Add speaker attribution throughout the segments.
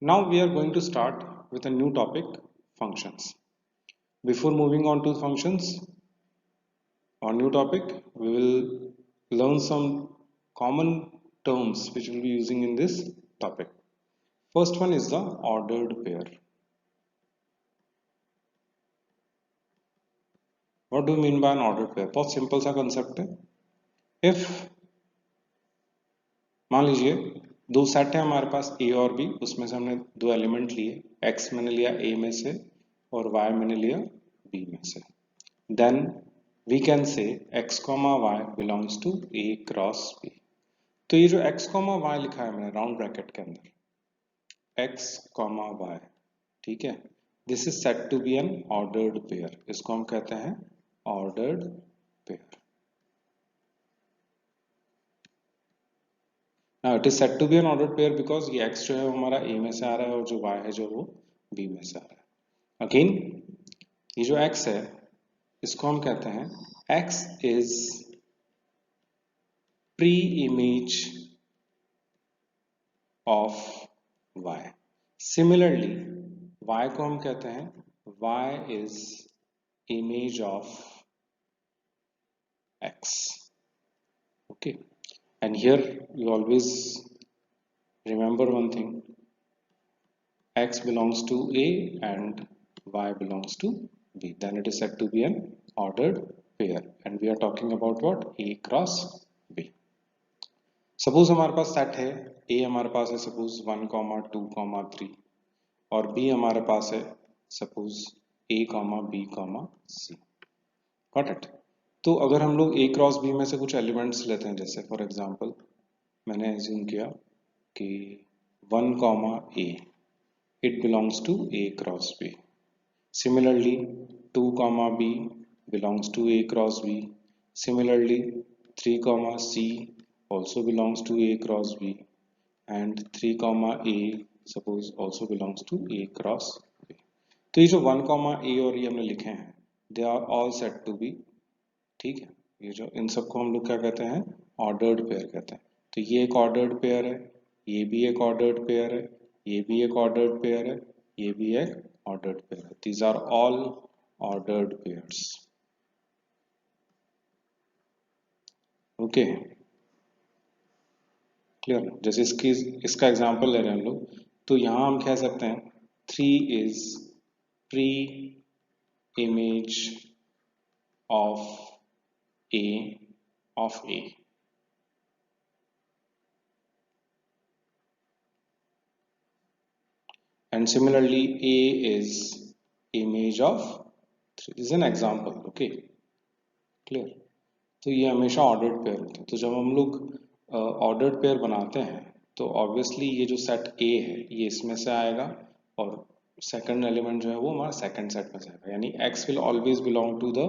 Speaker 1: Now we are going to start with a new topic, functions. Before moving on to functions or new topic, we will learn some common terms which we'll be using in this topic. First one is the ordered pair. What do you mean by an ordered pair? बहुत simple सा concept है. If मान लीजिए दो set है हमारे पास ए और B, उसमें से हमने दो एलिमेंट लिए, एक्स मैंने लिया ए में से और वाई मैंने लिया बी में से. Then we can say x comma y belongs to a cross b. तो ये जो x comma y लिखा है मैंने राउंड ब्रैकेट के अंदर x comma y, ठीक है, this is said to be an ordered pair. इसको हम कहते हैं ordered pair. Now it is said to be an ordered pair because ये x जो है हमारा a में से आ रहा है और जो y है जो वो b में से आ रहा है. अगेन ये जो x है इसको हम कहते हैं x is pre-image of y. Similarly, y को हम कहते हैं y is image of x. Okay, and here you always remember one thing: x belongs to A and y belongs to B. Then it is said to be an ordered pair, and we are talking about what? A cross B. Suppose हमारे पास set है, ए हमारे पास है suppose 1, 2, 3 और B हमारे पास है suppose A, B, C. Got it? तो अगर हम लोग ए क्रॉस बी में से कुछ एलिमेंट्स लेते हैं, जैसे फॉर एग्जांपल मैंने एज्यूम किया कि 1, A, it belongs to A cross B. Similarly 2, b belongs to A cross B. Similarly 3, C also belongs to A cross B, and 3, A suppose also belongs to A cross B. तो ये जो 1, A और ये हमने लिखे हैं, they are all said to be, ठीक है, ये जो इन सबको हम लोग क्या कहते हैं? ऑर्डर्ड पेयर कहते हैं. तो ये एक ऑर्डर्ड पेयर है, ये भी एक ऑर्डर्ड पेयर है, ये भी एक ऑर्डर्ड पेयर है, ये भी एक ऑर्डर्ड पेयर है. These are all ordered pairs. Okay, clear? जैसे इसका एग्जांपल ले रहे हैं हम लोग, तो यहां हम कह सकते हैं 3 is pre image of A. And similarly A is image of 3. This is an example. Okay, clear? तो ये हमेशा ऑर्डर्ड पेयर होते हैं. तो जब हम लोग ऑर्डर्ड पेयर बनाते हैं तो ऑब्वियसली ये जो सेट ए है ये इसमें से आएगा और सेकंड एलिमेंट जो है वो हमारा सेकंड सेट में से आएगा. यानी x will always belong to the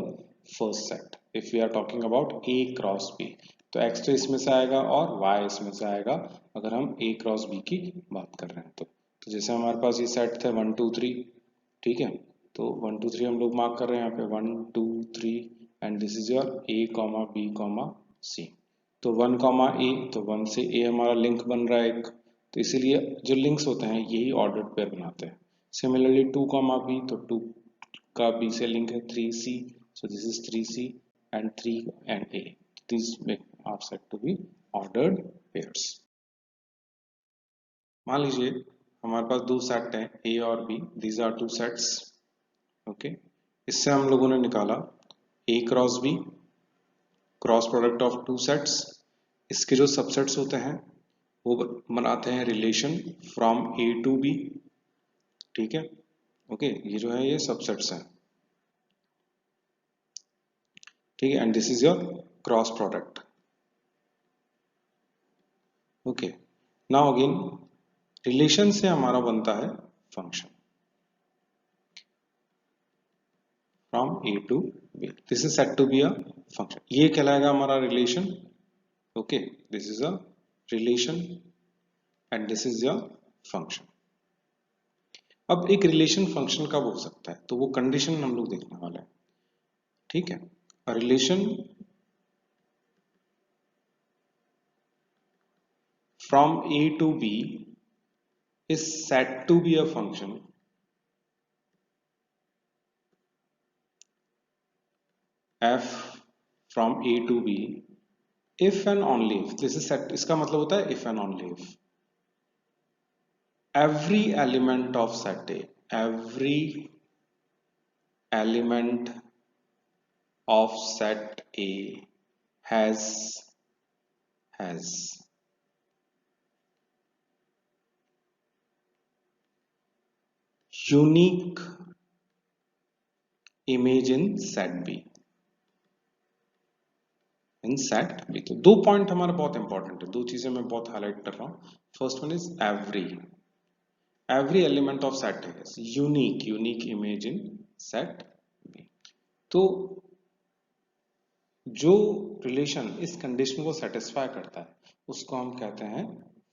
Speaker 1: first set if we are talking about a cross b. तो x तो इसमें से आएगा और y इसमें से आएगा अगर हम a क्रॉस b की बात कर रहे हैं. तो जैसे हमारे पास ये सेट थे 1, 2, 3, ठीक है, तो 1, 2, 3 हम लोग मार्क कर रहे हैं यहाँ पे 1, 2, 3 and this is your A, B, C. तो 1, A, तो 1 से A हमारा लिंक बन रहा है एक, तो इसीलिए जो लिंक्स होते हैं यही ऑर्डर्ड पेयर बनाते हैं. सिमिलरली 2, B, तो 2 का B से लिंक है 3C, so this is 3C and 3 and A. These are said to be ordered pairs. मान लीजिए हमारे पास दो सेट हैं A और B, these are two sets. Okay, इससे हम लोगों ने निकाला A cross B, cross product of two sets. इसके जो सबसेट्स होते हैं वो बनाते हैं relation from A to B, ठीक है. ओके, ये जो है ये सबसेट्स हैं, ठीक है, and this is your cross product. Okay, now again relation से हमारा बनता है function from A to B. This is said to be a function. ये कहलाएगा हमारा relation. Okay, this is a relation and this is your function. अब एक relation function कब हो सकता है तो वो कंडीशन हम लोग देखने वाले हैं, ठीक है. A relation from A to B is said to be a function f from a to b if and only if, this is set, इसका मतलब होता है if and only if every element of set A, every element of set A has unique image in set B. In set B, तो दो point हमारा बहुत important है, दो चीजें मैं बहुत हाईलाइट कर रहा हूं. First one is every element of set है unique image in set B. तो जो रिलेशन इस कंडीशन को सेटिस्फाई करता है उसको हम कहते हैं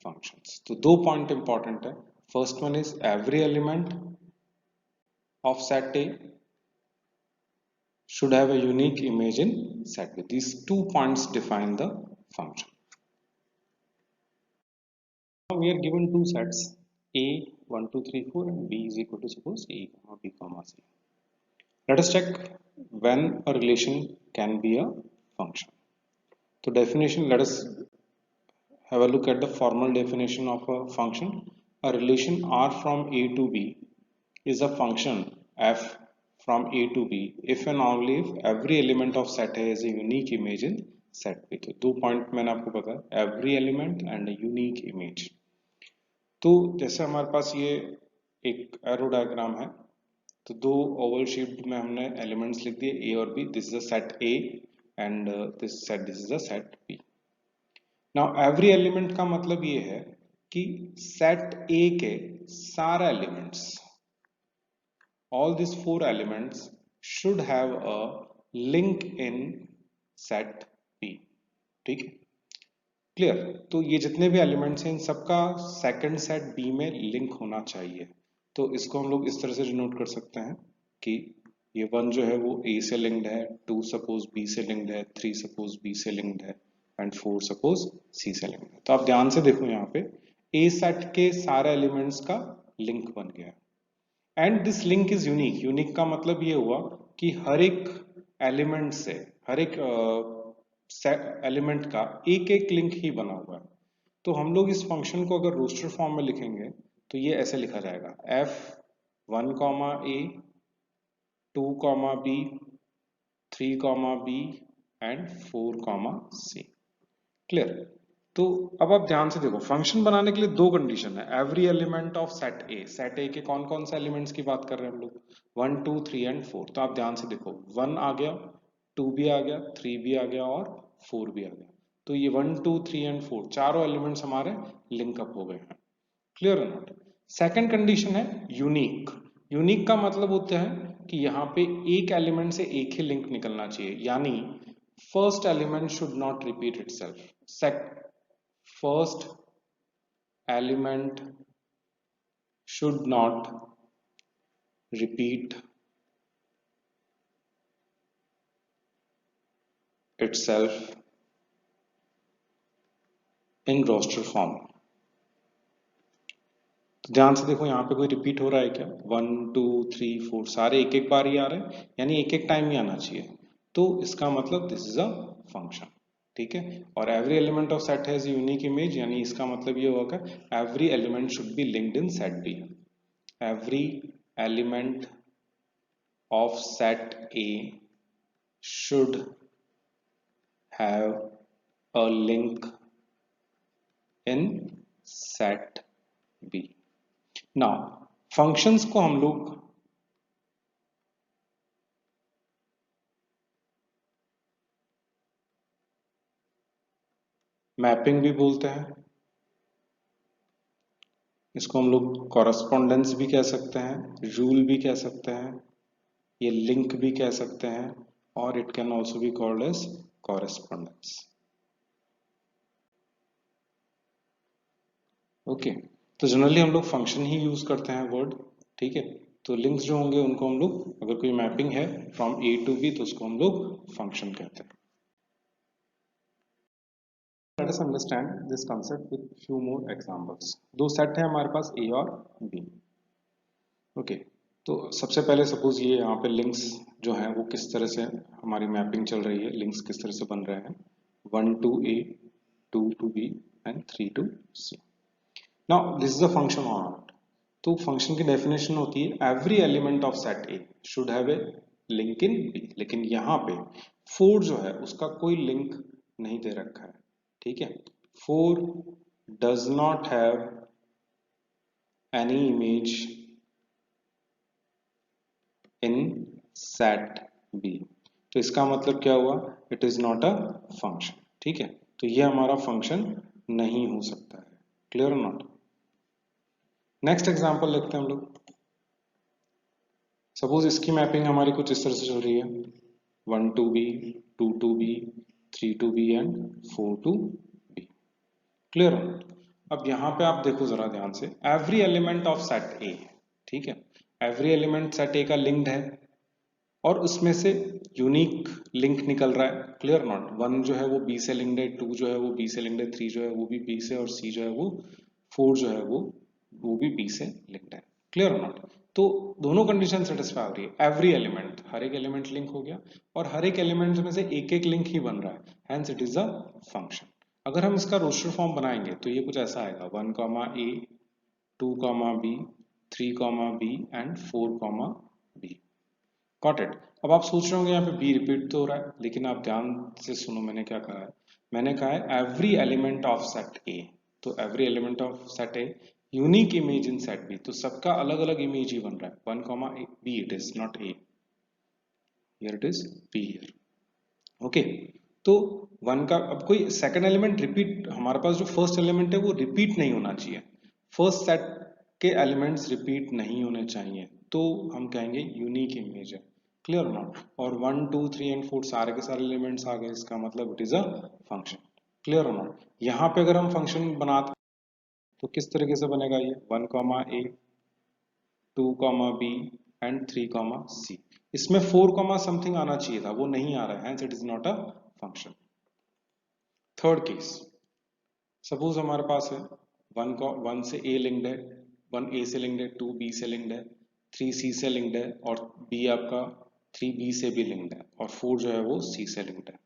Speaker 1: फंक्शंस. तो दो पॉइंट इंपॉर्टेंट है. First one is every element of set A should have a unique image in set B. These 2 points define the function. Now we are given two sets A 1 2 3 4 and B is equal to suppose A comma B comma C. Let us check when a relation can be a function. So definition, let us have a look at the formal definition of a function. A relation R from A to B is a function f from A to B if and only if every element of set A is a unique image in set B. तो दो point मैंने आपको बताया, every element and a unique image. तो जैसे हमारे पास ये एक एरो डायग्राम है, तो दो ओवल शेप्ड में हमने एलिमेंट्स लिख दिए A और B. This is a set A and this is a set B. Now every element का मतलब ये है कि सेट A के सारे elements, all these four elements should have a link in set B. ठीक है, क्लियर. तो ये जितने भी एलिमेंट्स हैं इन सबका सेकंड सेट B में लिंक होना चाहिए. तो इसको हम लोग इस तरह से डिनोट कर सकते हैं कि ये 1 जो है वो A से लिंक्ड है, 2 सपोज B से लिंक्ड है, 3 सपोज B से लिंक्ड है एंड 4 सपोज C से लिंक्ड है. तो आप ध्यान से देखो यहाँ पे A सेट के सारे एलिमेंट्स का लिंक बन गया and this link is unique का मतलब ये हुआ कि हर एक एलिमेंट से, हर एक एलिमेंट का एक एक लिंक ही बना हुआ है. तो हम लोग इस फंक्शन को अगर रोस्टर फॉर्म में लिखेंगे तो ये ऐसे लिखा जाएगा f1 comma a 2 comma b 3 comma b and 4 comma c. Clear. तो अब आप ध्यान से देखो, फंक्शन बनाने के लिए दो कंडीशन है. एवरी एलिमेंट ऑफ सेट ए के कौन कौन से एलिमेंट्स की बात कर रहे हैं हम लोग, 1 2 3 एंड 4. तो आप ध्यान से देखो, 1 आ गया, 2 भी आ गया, 3 भी आ गया और 4 भी आ गया. तो ये 1 2 3 एंड 4 चारों एलिमेंट्स हमारे लिंकअप हो गए हैं. क्लियर और नॉट. सेकेंड कंडीशन है यूनिक का मतलब होता है कि यहाँ पे एक एलिमेंट से एक ही लिंक निकलना चाहिए, यानी first element should not repeat itself. First element should not repeat itself in roster form. तो ध्यान से देखो, यहाँ पे कोई रिपीट हो रहा है क्या, 1 2 3 4 सारे एक एक बार ही आ रहे हैं, यानी एक एक टाइम ही आना चाहिए. तो इसका मतलब दिस इज अ फंक्शन. ठीक है. और every element of set has unique image, यानी इसका मतलब ये होगा every element should be linked in set B. Every element of set A should have a link in set B. Now functions को हम लोग मैपिंग भी बोलते हैं, इसको हम लोग कॉरेस्पॉन्डेंस भी कह सकते हैं, रूल भी कह सकते हैं, ये लिंक भी कह सकते हैं, और it can also be called as correspondence. Okay. तो जनरली हम लोग फंक्शन ही यूज करते हैं वर्ड. ठीक है. तो लिंक्स जो होंगे उनको हम लोग, अगर कोई मैपिंग है फ्रॉम ए टू बी तो उसको हम लोग फंक्शन कहते हैं. Let us understand this concept with few more examples. दो सेट है हमारे पास A और B. ओके तो सबसे पहले सपोज ये यहाँ पे लिंक्स जो हैं वो किस तरह से हमारी मैपिंग चल रही है, लिंक्स किस तरह से बन रहे हैं 1 to A, 2 to B and 3 to C. Now this is a function or not. तो फंक्शन की डेफिनेशन होती है every element of set A should have a link in B. लेकिन यहाँ पे 4 जो है उसका कोई लिंक नहीं दे रखा है. ठीक है, 4 does not have any image in set B. तो इसका मतलब क्या हुआ, it is not a function. ठीक है, तो ये हमारा फंक्शन नहीं हो सकता है. क्लियर और नॉट. नेक्स्ट एग्जांपल लेते हैं हम लोग. सपोज इसकी मैपिंग हमारी कुछ इस तरह से चल रही है 1 to B, 2 to B, 3 to B and 4 to B. Clear हो. अब यहाँ पे आप देखो जरा ध्यान से, एवरी एलिमेंट ऑफ सेट ए. ठीक है, एवरी एलिमेंट सेट ए का लिंक्ड है और उसमें से यूनिक लिंक निकल रहा है. Clear not. 1 जो है वो B से लिंक्ड है, 2 जो है वो B से लिंक्ड है, 3 जो है वो भी B से, और C जो है वो 4 जो है वो भी B से लिंक्ड है. Clear not. तो दोनों कंडीशन सेटिस्फाई हो रही है. एवरी एलिमेंट, हर एक एलिमेंट लिंक हो गया और हर एक एलिमेंट में से एक एक लिंक ही बन रहा है. Hence it is a function. अगर हम इसका रोस्टर फॉर्म बनाएंगे तो ये कुछ ऐसा आएगा 1 comma A, 2 comma B, 3 comma B and 4 comma B. Got it. अब आप सोच रहे होंगे यहाँ पे बी रिपीट तो हो रहा है, लेकिन आप ध्यान से सुनो मैंने क्या कहा है. मैंने कहा है every element of set A. तो every element of set A unique image in set B. तो सबका अलग अलग इमेज ही बन रहा है. 1 comma B it is not a, here it is be here. Okay, तो 1 का अब कोई सेकंड एलिमेंट रिपीट, हमारे पास जो फर्स्ट एलिमेंट है वो रिपीट नहीं होना चाहिए. फर्स्ट सेट के एलिमेंट्स रिपीट नहीं होने चाहिए, तो हम कहेंगे यूनिक इमेज है. Clear not. और 1 2 3 एंड 4 सारे के सारे एलिमेंट्स आ गए, इसका मतलब it is a function. Clear not. यहाँ पे अगर हम फंक्शन बनाते तो किस तरीके से बनेगा ये 1 comma A, 2 comma B and 3 comma C. इसमें 4 कॉमा समथिंग आना चाहिए था, वो नहीं आ रहा है. Hence it is not a function. Third case, suppose हमारे पास है 1 से ए लिंक्ड है, 1 ए से लिंक्ड है, 2 बी से लिंक्ड है, 3 सी से लिंक्ड है और बी आपका 3 बी से भी लिंक्ड है और 4 जो है वो सी से लिंक्ड है.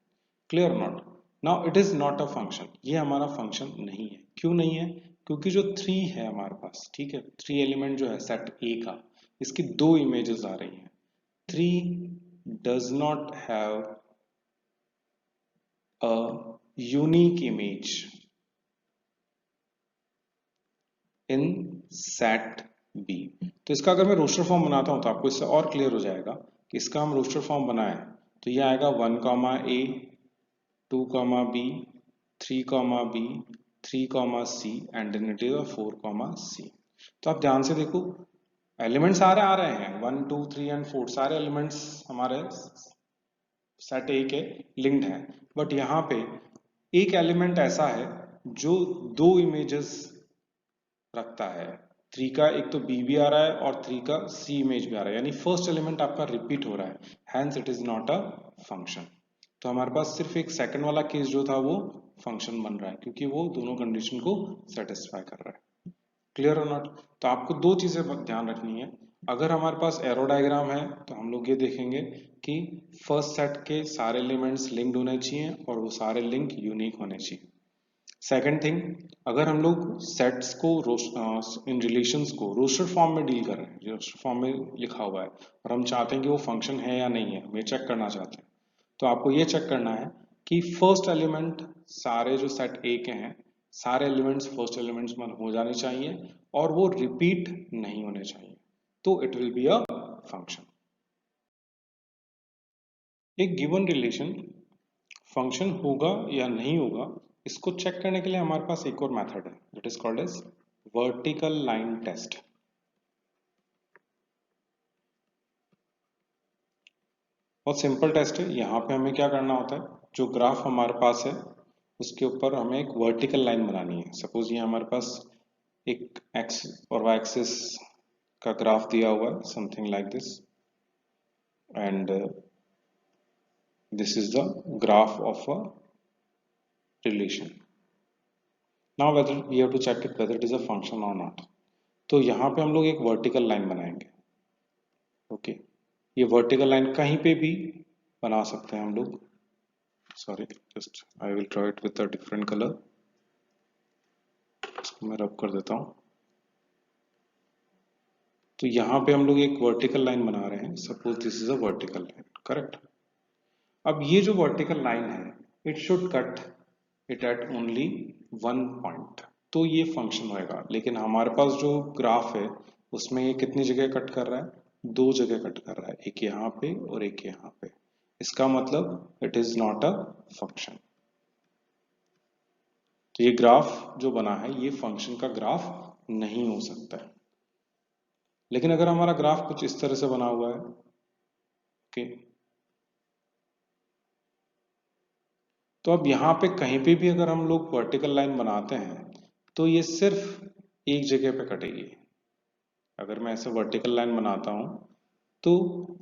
Speaker 1: Clear not. Now it is not a function. ये हमारा फंक्शन नहीं है. क्यों नहीं है? क्योंकि जो 3 है हमारे पास, ठीक है, 3 एलिमेंट जो है सेट ए का, इसकी दो इमेजेस आ रही हैं. 3 does not have a unique image in set B. तो इसका अगर मैं रोस्टर फॉर्म बनाता हूं तो आपको इससे और क्लियर हो जाएगा कि इसका हम रोस्टर फॉर्म बनाए तो ये आएगा 1 comma A, 2 comma B, 3 comma B, 3 comma C and then it is 4 comma C. तो आप ध्यान से देखो, एलिमेंट्स आ रहे हैं 1 2 3 एंड 4 सारे एलिमेंट्स हमारे सेट ए के लिंक्ड हैं. बट यहाँ पे एक एलिमेंट ऐसा है जो दो इमेजेस रखता है. 3 का एक तो बी भी आ रहा है और 3 का सी इमेज भी आ रहा है, यानी फर्स्ट एलिमेंट आपका रिपीट हो रहा है. Hence it is not a function. तो हमारे पास सिर्फ एक सेकंड वाला केस जो था वो फंक्शन बन रहा है क्योंकि वो दोनों कंडीशन को सेटिस्फाई कर रहा है. क्लियर और नॉट. तो आपको दो चीजें ध्यान रखनी है. अगर हमारे पास एरो डायग्राम है तो हम लोग ये देखेंगे कि फर्स्ट सेट के सारे एलिमेंट्स लिंक्ड होने चाहिए और वो सारे लिंक यूनिक होने चाहिए. सेकेंड थिंग, अगर हम लोग सेट्स को इन रिलेशंस को रोस्टर फॉर्म में डील कर रहे हैं, रोस्टर फॉर्म में लिखा हुआ है और हम चाहते हैं कि वो फंक्शन है या नहीं है, हम ये चेक करना चाहते हैं, तो आपको ये चेक करना है कि फर्स्ट एलिमेंट सारे जो सेट ए के हैं सारे एलिमेंट्स फर्स्ट एलिमेंट्स में हो जाने चाहिए और वो रिपीट नहीं होने चाहिए, तो it will be a function. एक गिवन रिलेशन फंक्शन होगा या नहीं होगा इसको चेक करने के लिए हमारे पास एक और मेथड है, that is called as vertical line test. बहुत सिंपल टेस्ट है. यहाँ पे हमें क्या करना होता है, जो ग्राफ हमारे पास है उसके ऊपर हमें एक वर्टिकल लाइन बनानी है. सपोज ये हमारे पास एक एक्स और वाई एक्सिस का ग्राफ दिया हुआ है, something like this, and this is the graph of a relation. Now whether we have to check it whether it is a function or not. तो यहाँ पे हम लोग एक वर्टिकल लाइन बनाएंगे। ओके ये वर्टिकल लाइन कहीं पे भी बना सकते हैं हम लोग। Sorry just I will draw it with a different colour. इसको मैं रब कर देता हूँ। तो यहाँ पे हम लोग एक वर्टिकल लाइन बना रहे हैं। Suppose this is a vertical line, correct. अब ये जो वर्टिकल लाइन है it should cut it at only one point, तो ये फंक्शन होएगा। लेकिन हमारे पास जो ग्राफ है उसमें ये कितनी जगह कट कर रहा है, दो जगह कट कर रहा है, एक यहाँ पे और एक यहाँ पे। इसका मतलब it is not a function. तो ये ग्राफ जो बना है ये फंक्शन का ग्राफ नहीं हो सकता है। लेकिन अगर हमारा ग्राफ कुछ इस तरह से बना हुआ है, ओके, तो अब यहाँ पे कहीं पे भी अगर हम लोग वर्टिकल लाइन बनाते हैं तो ये सिर्फ एक जगह पे कटेगी। अगर मैं ऐसे वर्टिकल लाइन बनाता हूं तो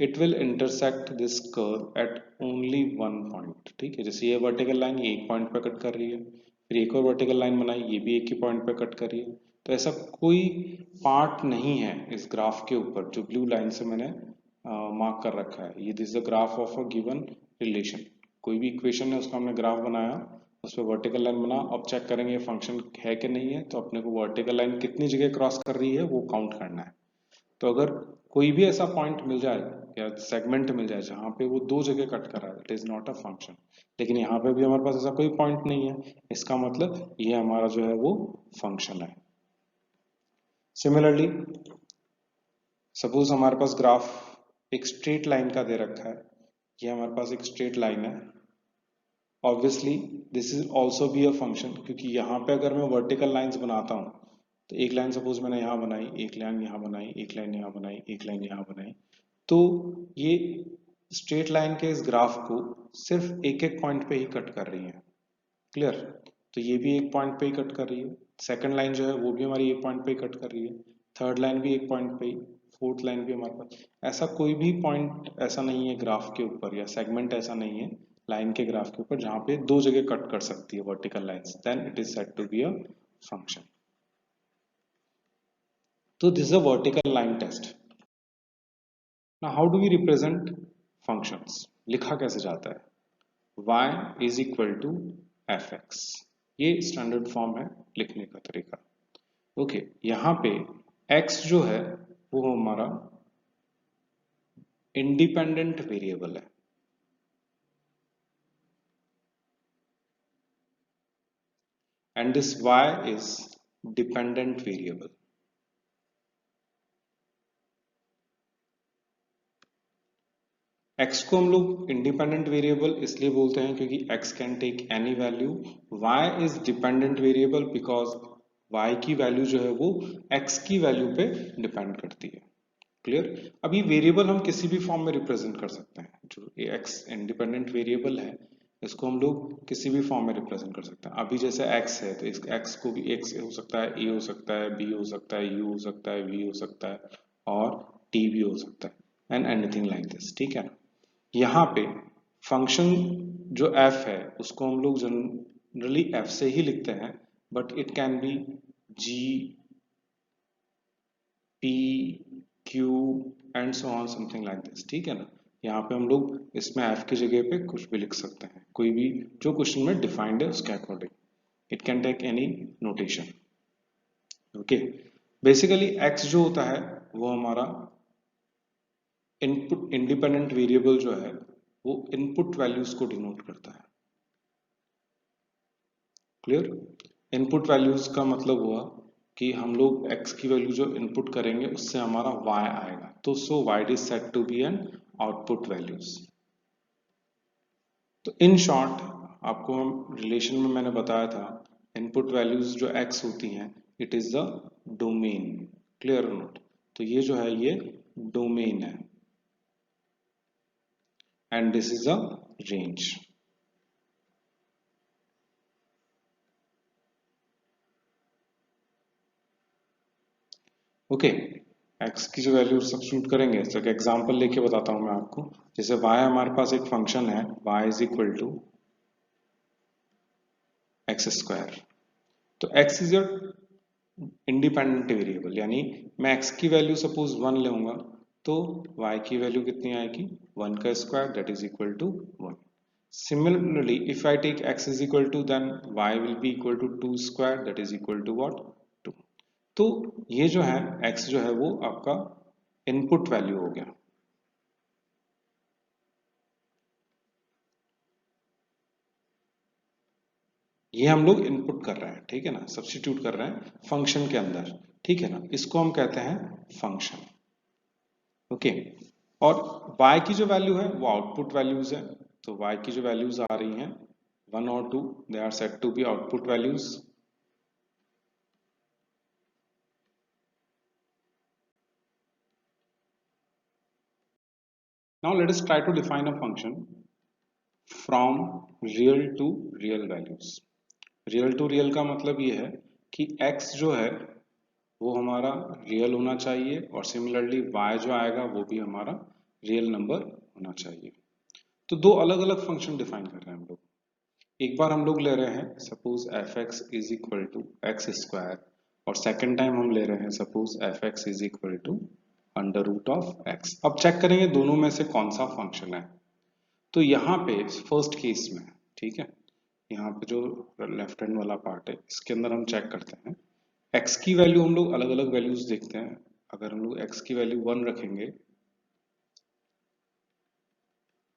Speaker 1: it will intersect this curve at only one point. ठीक है, जैसे ये वर्टिकल लाइन ये एक पॉइंट पे कट कर रही है, फिर एक और वर्टिकल लाइन बनाई ये भी एक ही पॉइंट पे कट कर रही है। तो ऐसा कोई पार्ट नहीं है इस ग्राफ के ऊपर जो ब्लू लाइन से मैंने मार्क कर रखा है। ये this the graph of a given relation. कोई भी इक्वेशन है उसका हमने ग्राफ बनाया, उस पर वर्टिकल लाइन बना। अब चेक करेंगे फंक्शन है कि नहीं है, तो अपने को वर्टिकल लाइन कितनी जगह क्रॉस कर रही है वो काउंट करना है। तो अगर कोई भी ऐसा पॉइंट मिल जाए या सेगमेंट मिल जाए जहां पे वो दो जगह कट कर रहा है, it is not a function. लेकिन यहाँ पे भी हमारे पास ऐसा कोई पॉइंट नहीं है, इसका मतलब ये हमारा जो है वो फंक्शन है। सिमिलरली सपोज हमारे पास ग्राफ एक स्ट्रेट लाइन का दे रखा है, ये हमारे पास एक स्ट्रेट लाइन है। Obviously this is also be a function, क्योंकि यहाँ पे अगर मैं वर्टिकल लाइंस बनाता हूँ तो एक लाइन सपोज मैंने यहाँ बनाई, एक लाइन यहाँ बनाई, एक लाइन यहाँ बनाई, एक लाइन यहाँ बनाई, तो ये स्ट्रेट लाइन के इस ग्राफ को सिर्फ एक एक पॉइंट पे ही कट कर रही है। क्लियर। तो ये भी एक पॉइंट पे ही कट कर रही है, सेकंड लाइन जो है वो भी हमारी एक पॉइंट पे ही कट कर रही है, थर्ड लाइन भी एक पॉइंट पे ही, फोर्थ लाइन भी हमारे पास। ऐसा कोई भी पॉइंट ऐसा नहीं है ग्राफ के ऊपर, या सेगमेंट ऐसा नहीं है लाइन के ग्राफ के ऊपर जहां पे दो जगह कट कर सकती है vertical lines, then it is said to be a function. तो this is a vertical line test. Now how do we represent functions, लिखा कैसे जाता है। y is equal to F X, ये स्टैंडर्ड फॉर्म है लिखने का तरीका। ओके यहाँ पे x जो है वो हमारा इंडिपेंडेंट वेरिएबल है, and this y is dependent variable. x को हम लोग इंडिपेंडेंट वेरिएबल इसलिए बोलते हैं क्योंकि x can take any value, y is dependent variable because y की वैल्यू जो है वो x की वैल्यू पे डिपेंड करती है। क्लियर। अब ये वेरिएबल हम किसी भी फॉर्म में रिप्रेजेंट कर सकते हैं। जो ये x इंडिपेंडेंट वेरिएबल है इसको हम लोग किसी भी फॉर्म में रिप्रेजेंट कर सकते हैं। अभी जैसे x है तो इस x को भी x हो सकता है, a हो सकता है, b हो सकता है, u हो सकता है, v हो सकता है और t भी हो सकता है, एंड एनीथिंग लाइक दिस। ठीक है ना। यहाँ पे फंक्शन जो f है उसको हम लोग जनरली f से ही लिखते हैं, but it can be g, p, q and so on something like this. ठीक है ना। यहाँ पे हम लोग इसमें f की जगह पे कुछ भी लिख सकते हैं, कोई भी जो क्वेश्चन में डिफाइंड है उसके according. It can take any notation. Okay basically x जो होता है वो हमारा इनपुट इंडिपेंडेंट वेरिएबल जो है वो इनपुट वैल्यूज को डिनोट करता है। क्लियर। इनपुट वैल्यूज का मतलब हुआ कि हम लोग x की वैल्यू जो इनपुट करेंगे उससे हमारा y आएगा, तो so y is said to be an output values. तो इन शॉर्ट आपको हम रिलेशन में मैंने बताया था इनपुट वैल्यूज जो x होती हैं it is the domain. Clear और नोट। तो ये जो है ये डोमेन है and this is a range. Okay x की जो वैल्यू सब्स्टिट्यूट करेंगे, तो एक एग्जांपल लेके बताता हूं मैं आपको। जैसे y हमारे पास एक फंक्शन है y is equal to x square. तो x is your independent variable, यानी मैं x की वैल्यू सपोज 1 लूंगा तो y की वैल्यू कितनी आएगी 1 का square that is equal to 1. Similarly, if I take x is equal to, then y will be equal to 2 square that is equal to what 2. तो ये जो है x जो है वो आपका इनपुट वैल्यू हो गया. ये हम लोग इनपुट कर रहे हैं, ठीक है ना, सब्स्टिट्यूट कर रहे हैं फंक्शन के अंदर, ठीक है ना, इसको हम कहते हैं फंक्शन. ओके. और y की जो वैल्यू है वो आउटपुट वैल्यूज है. तो y की जो वैल्यूज आ रही हैं 1 और 2 they are said to be output values. Now let us try to define a function from real to real values. Real to real का मतलब ये है कि x जो है वो हमारा रियल होना चाहिए और सिमिलरली y जो आएगा वो भी हमारा रियल नंबर होना चाहिए. तो दो अलग अलग फंक्शन डिफाइन कर रहे हैं हम लोग. एक बार हम लोग ले रहे हैं suppose f x is equal to x square और सेकेंड टाइम हम ले रहे हैं suppose f x is equal to under root of x. अब चेक करेंगे दोनों में से कौन सा फंक्शन है. तो यहाँ पे फर्स्ट केस में, ठीक है, यहाँ पे जो लेफ्ट हैंड वाला पार्ट है इसके अंदर हम चेक करते हैं x की वैल्यू. हम लोग अलग अलग वैल्यूज देखते हैं. अगर हम लोग x की वैल्यू 1 रखेंगे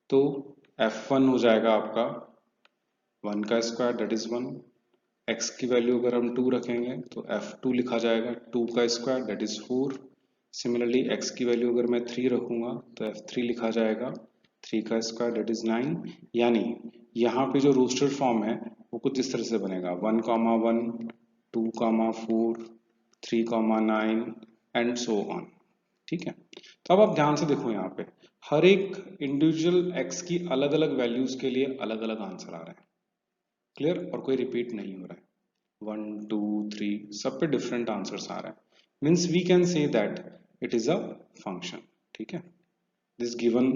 Speaker 1: तो f1 हो जाएगा आपका 1 का स्क्वायर दैट इज 1. x की वैल्यू अगर हम 2 रखेंगे तो f2 लिखा जाएगा 2 का square that is 4. Similarly x की वैल्यू अगर मैं 3 रखूंगा तो f3 लिखा जाएगा 3 का स्क्वायर दैट इज 9. यानी यहाँ पे जो रोस्टेड फॉर्म है वो कुछ इस तरह से बनेगा 1 comma 1 2 comma 4 3 comma 9 and so on. ठीक है. तो अब आप ध्यान से देखो यहाँ पे हर एक इंडिविजुअल x की अलग अलग वैल्यूज के लिए अलग अलग आंसर आ रहे हैं. क्लियर. और कोई रिपीट नहीं हो रहा है. 1 2 3 सब पे डिफरेंट आंसर्स आ रहे हैं. Means we can say that it is a function. ठीक है. This given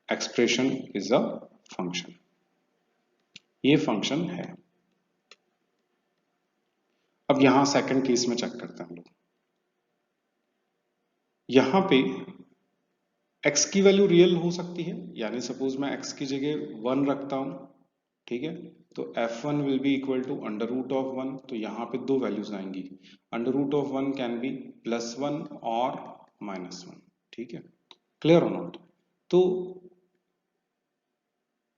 Speaker 1: expression is a function. ये फंक्शन है. अब यहां सेकंड केस में चेक करते हैं हम लोग. यहां पे x की वैल्यू रियल हो सकती है, यानी सपोज मैं x की जगह 1 रखता हूं. ठीक है. तो f1 will be equal to under root of 1. तो यहां पे दो वैल्यूज आएंगी. Under root of 1 can be +1 और -1. ठीक है. क्लियर और नॉट. तो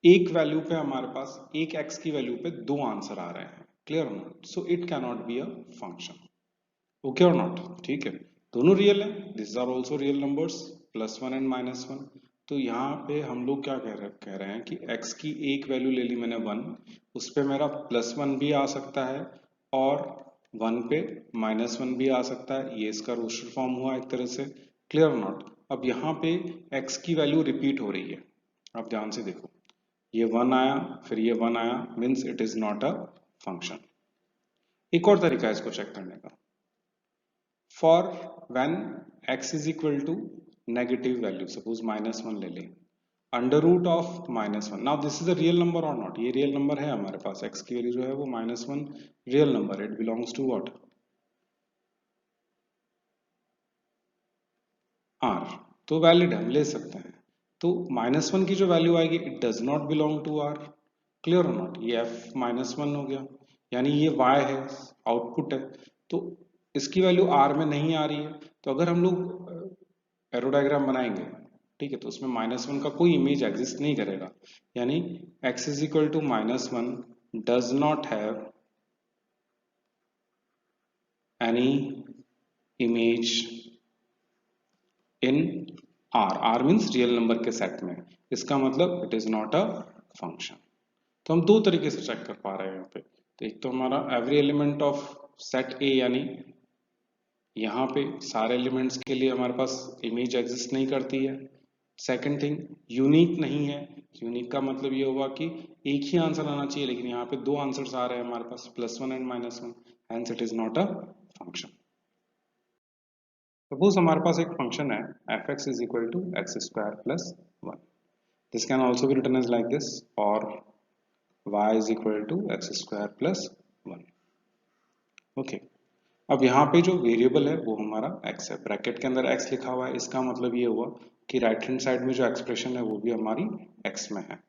Speaker 1: एक वैल्यू पे हमारे पास एक x की वैल्यू पे दो आंसर आ रहे हैं. क्लियर और not. So it can not be a function. Okay और नॉट. ठीक है. दोनों रियल है. This are also real numbers +1 and -1. तो यहाँ पे हम लोग क्या कह रहे हैं कि x की एक वैल्यू ले ली मैंने 1, उस पे मेरा +1 भी आ सकता है और 1 पे -1 भी आ सकता है. ये इसका रोस्टर फॉर्म हुआ एक तरह से. क्लियर और नॉट. अब यहाँ पे x की वैल्यू रिपीट हो रही है. आप ध्यान से देखो ये 1 आया फिर ये 1 आया means it is not a function. एक और तरीका है इसको चेक करने का. For when x is equal to negative value, suppose -1 ले लें, under root of -1. Now this is a real number और नॉट. ये रियल नंबर है हमारे पास. x की वैल्यू जो है वो -1 real number. It belongs to what r. तो वैलिड हम ले सकते हैं. तो -1 की जो वैल्यू आएगी it does not belong to r. Clear और नॉट. ये f -1 हो गया यानी ये y है, आउटपुट है. तो इसकी वैल्यू r में नहीं आ रही है. तो अगर हम लोग एरो डायग्राम बनाएंगे, ठीक है, तो उसमें -1 का कोई इमेज एग्जिस्ट नहीं करेगा. यानी x is equal to -1 does not have any image in r means real number के सेट में. इसका मतलब it is not a function. तो हम दो तरीके से चेक कर पा रहे हैं यहाँ पे. तो एक तो हमारा एवरी एलिमेंट ऑफ सेट ए, यानी यहाँ पे सारे एलिमेंट्स के लिए हमारे पास इमेज एग्जिस्ट नहीं करती है. सेकंड थिंग यूनिक नहीं है. यूनिक का मतलब ये होगा कि एक ही आंसर आना चाहिए, लेकिन यहाँ पे दो आंसर्स आ रहे हैं हमारे पास +1 and -1. Hence it is not a function. Suppose हमारे पास एक फंक्शन है f x is equal to x square +1. This can also be written as like this. और y is equal to x square plus 1। Okay, अब यहाँ पे जो variable है वो हमारा x है, ब्रैकेट के अंदर x लिखा हुआ है, इसका मतलब ये हुआ कि राइट हैंड साइड में जो एक्सप्रेशन है वो भी हमारी x में है।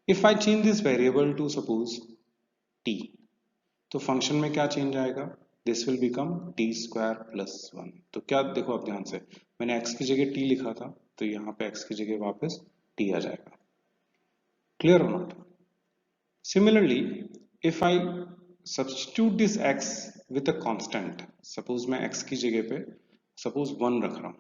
Speaker 1: If I change this variable to suppose t, तो फंक्शन में क्या चेंज आएगा, this will become t square plus 1। तो क्या देखो आप ध्यान से, मैंने x की जगह t लिखा था, तो यहाँ पे x की जगह वापस t आ जाएगा। क्लियर और not? Similarly, if I substitute this x with a constant, suppose मैं x की जगह पे suppose 1 रख रहा हूं,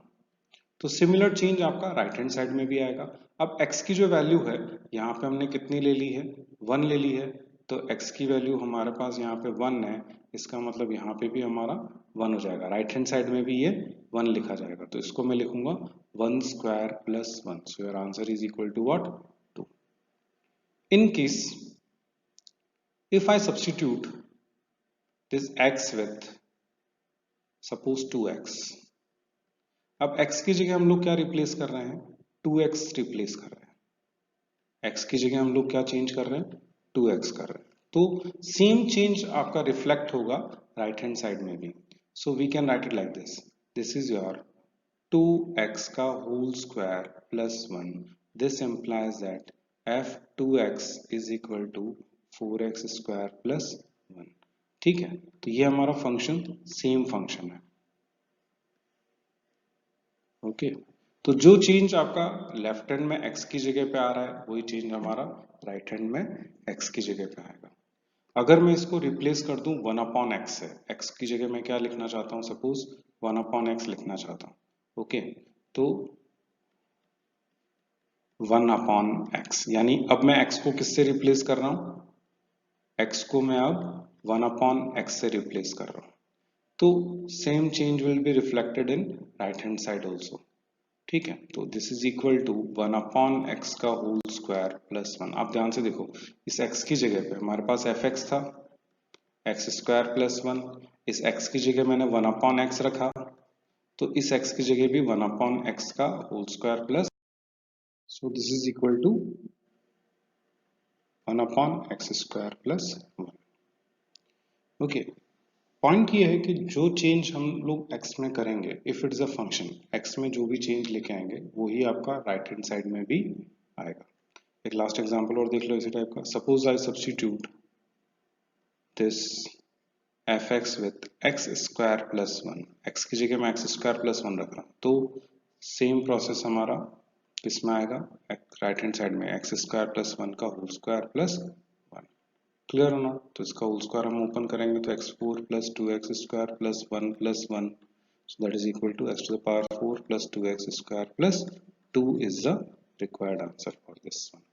Speaker 1: तो सिमिलर चेंज आपका राइट हैंड साइड में भी आएगा। अब x की जो वैल्यू है यहाँ पे हमने कितनी ले ली है, 1 ले ली है, तो x की वैल्यू हमारे पास यहाँ पे 1 है, इसका मतलब यहाँ पे भी हमारा 1 हो जाएगा, राइट हैंड साइड में भी ये 1 लिखा जाएगा, तो इसको मैं लिखूंगा 1 square plus 1। So your answer is equal to what, 2। In case if I substitute this x with suppose 2x, अब x की जगह हम लोग क्या रिप्लेस कर रहे हैं, 2x रिप्लेस कर रहे हैं, x की जगह हम लोग क्या चेंज कर रहे हैं, 2x कर रहे हैं, तो सेम चेंज आपका रिफ्लेक्ट होगा राइट हैंड साइड में भी। So we can write it like this, this is your 2x का whole square plus 1, this implies that f2x is equal to 4x square plus 1। ठीक है, तो ये हमारा फंक्शन सेम फंक्शन है। ओके, तो जो चेंज आपका लेफ्ट हैंड में x की जगह पे आ रहा है वही चेंज हमारा राइट हैंड में x की जगह पे आएगा। अगर मैं इसको रिप्लेस कर दूं 1 अपॉन x से, x की जगह मैं क्या लिखना चाहता हूं, सपोज 1 अपॉन x लिखना चाहता हूं। ओके, तो 1 अपॉन x, यानी अब मैं x को किससे रिप्लेस कर रहा हूं, x को मैं अब 1 अपॉन x से रिप्लेस कर रहा हूं, तो same change will be reflected in right hand side also. ठीक है, तो this is equal to 1 upon x का होल स्क्वायर प्लस 1। आप ध्यान से देखो, इस x की जगह पे हमारे पास fx था, x स्क्वायर प्लस 1, इस x की जगह मैंने 1 अपॉन x रखा, तो इस x की जगह भी 1 अपॉन x का whole square plus, so this is equal to 1 upon x square plus 1। Okay, point ये है कि जो चेंज हम लोग x में करेंगे, if it is a function, x में जो भी चेंज लेके आएंगे वही आपका राइट हैंड साइड में भी आएगा। एक लास्ट एग्जांपल और देख लो इसी टाइप का, suppose I substitute this fx with x square plus 1, x की जगह मैं x स्क्वायर प्लस 1 रख रहा हूँ, तो सेम प्रोसेस हमारा किसमें आएगा, राइट हैंड साइड में x स्क्वायर प्लस 1 का होल स्क्वायर प्लस 1। क्लियर हो ना? तो इसका होल स्क्वायर हम ओपन करेंगे तो x4 plus 2x square plus 1 plus 1, so that is equal to x to the power 4 plus 2x square plus 2 is the required answer for this one.